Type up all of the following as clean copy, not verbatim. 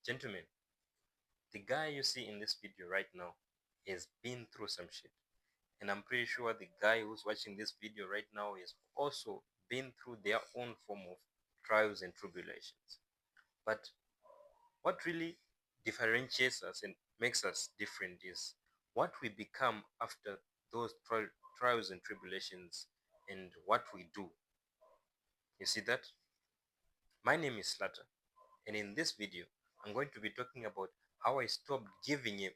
Gentlemen, the guy you see in this video right now has been through some shit. And I'm pretty sure the guy who's watching this video right now has also been through their own form of trials and tribulations. But what really differentiates us and makes us different is what we become after those trials and tribulations and what we do. You see that? My name is Slater, and in this video, I'm going to be talking about how I stopped giving a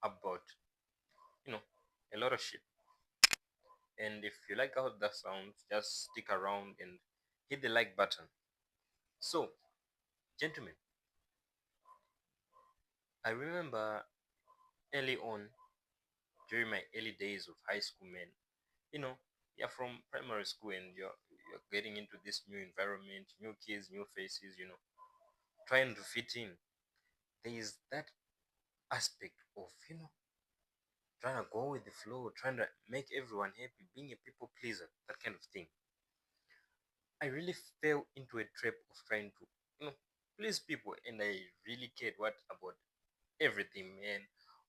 about, you know, a lot of shit. And if you like how that sounds, just stick around and hit the like button. So, gentlemen, I remember early on during my early days of high school, man. You know, you're from primary school and you're getting into this new environment, new kids, new faces, trying to fit in. There is that aspect of, trying to go with the flow, trying to make everyone happy, being a people pleaser, that kind of thing. I really fell into a trap of trying to, please people, and I really cared what about everything, man.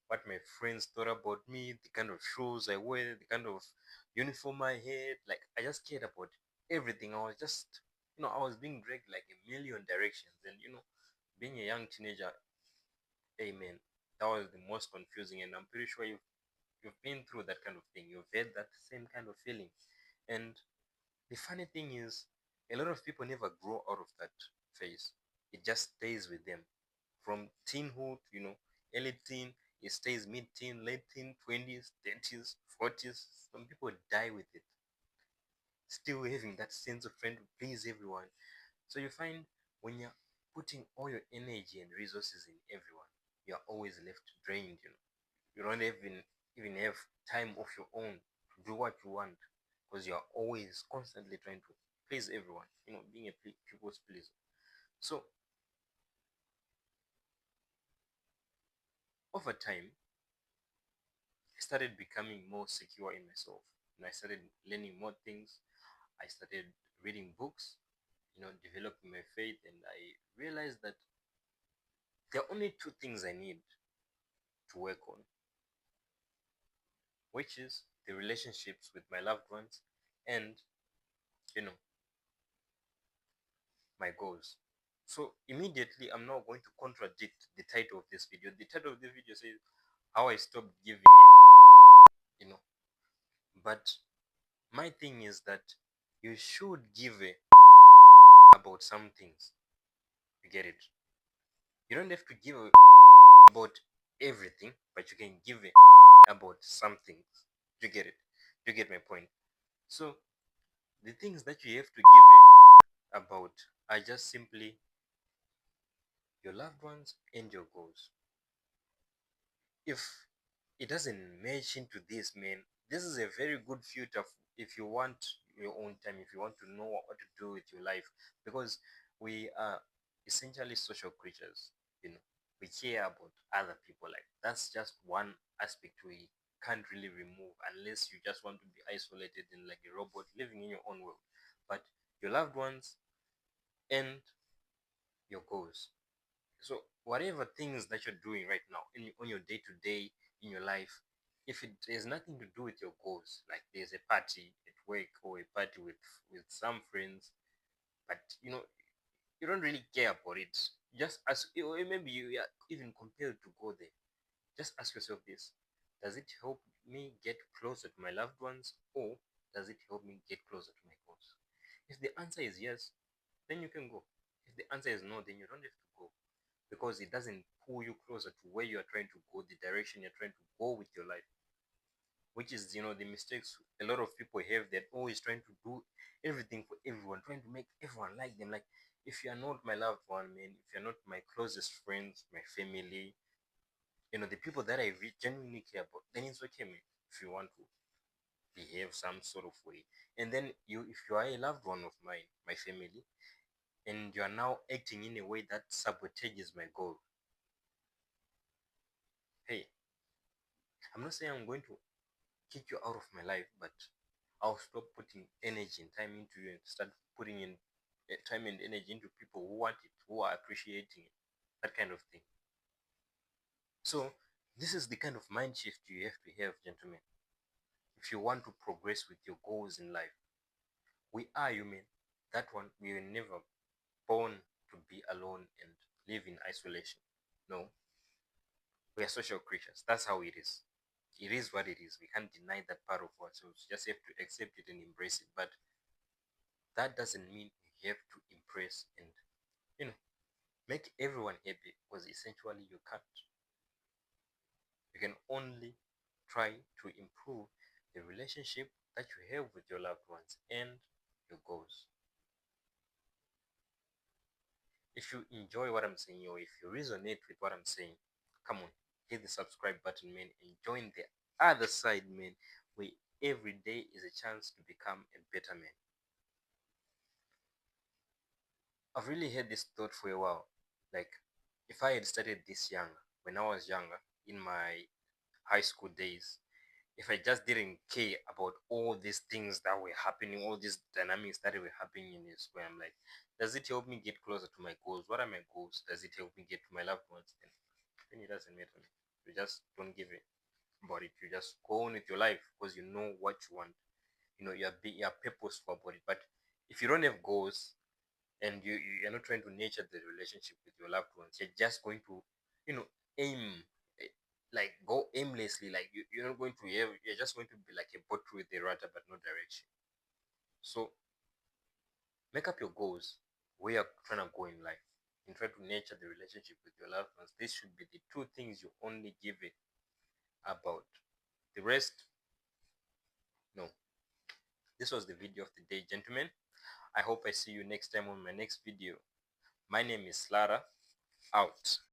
What my friends thought about me, the kind of shoes I wear, the kind of uniform I had. Like, I just cared about everything. I was just, I was being dragged like a million directions. And, being a young teenager, hey, man, that was the most confusing. And I'm pretty sure you've been through that kind of thing. You've had that same kind of feeling. And the funny thing is, a lot of people never grow out of that phase. It just stays with them. From teenhood, early teen, it stays mid-teen, late teen, 20s, 30s, 40s. Some people die with it. Still having that sense of trying to please everyone. So you find when you're putting all your energy and resources in everyone, you're always left drained. You don't even have time of your own to do what you want because you're always constantly trying to please everyone, being a people's pleaser. So over time, I started becoming more secure in myself, and I started learning more things. I started reading books, developing my faith, and I realized that there are only two things I need to work on, which is the relationships with my loved ones and, you know, my goals. So immediately, I'm now going to contradict the title of this video. The title of the video says how I stopped giving you know. But my thing is that you should give a about some things. You get it? You don't have to give a about everything, but you can give a about some things. You get it? You get my point? So the things that you have to give a about are just simply your loved ones and your goals. If it doesn't match into this, man, this is a very good filter if you want your own time, if you want to know what to do with your life, because we are essentially social creatures. We care about other people. Like, that's just one aspect we can't really remove unless you just want to be isolated in like a robot living in your own world. But your loved ones and your goals. So whatever things that you're doing right now on your day to day in your life, if it has nothing to do with your goals, like there's a party at work or a party with some friends, but you don't really care about it. Just ask, or maybe you are even compelled to go there. Just ask yourself this: does it help me get closer to my loved ones, or does it help me get closer to my goals? If the answer is yes, then you can go. If the answer is no, then you don't have to go because it doesn't pull you closer to where you are trying to go, the direction you're trying to go with your life, which is, the mistakes a lot of people have. They're always trying to do everything for everyone, trying to make everyone like them. Like, if you're not my loved one, man, if you're not my closest friends, my family, the people that I genuinely care about, then it's okay, man, if you want to behave some sort of way. And then if you are a loved one of mine, my family, and you are now acting in a way that sabotages my goal, hey, I'm not saying I'm going to kick you out of my life, but I'll stop putting energy and time into you and start putting in time and energy into people who want it, who are appreciating it, that kind of thing. So this is the kind of mind shift you have to have, gentlemen, if you want to progress with your goals in life. We are human. That one, we were never born to be alone and live in isolation. No, we are social creatures. That's how it is. It is what it is. We can't deny that part of ourselves. Just have to accept it and embrace it. But that doesn't mean you have to impress and, you know, make everyone happy, because essentially you can't. You can only try to improve the relationship that you have with your loved ones and your goals. If you enjoy what I'm saying, or if you resonate with what I'm saying, come on, hit the subscribe button, man, and join the other side, man, where every day is a chance to become a better man. I've really had this thought for a while. Like, if I had started this young, when I was younger, in my high school days, if I just didn't care about all these things that were happening, all these dynamics that were happening in this way, I'm like, does it help me get closer to my goals? What are my goals? Does it help me get to my loved ones? Then it doesn't matter. You just don't give it about it. You just go on with your life because you know what you want. You know, you're purposeful about it. But if you don't have goals, and you're not trying to nurture the relationship with your loved ones, you're just going to, you know, aim, like go aimlessly. Like you're not going to have, you're just going to be like a boat with a rudder but no direction. So make up your goals, where you're trying to go in life, and try to nurture the relationship with your loved ones. This should be the two things you only give it about. The rest, no. This was the video of the day, gentlemen. I hope I see you next time on my next video. My name is Mslater, out.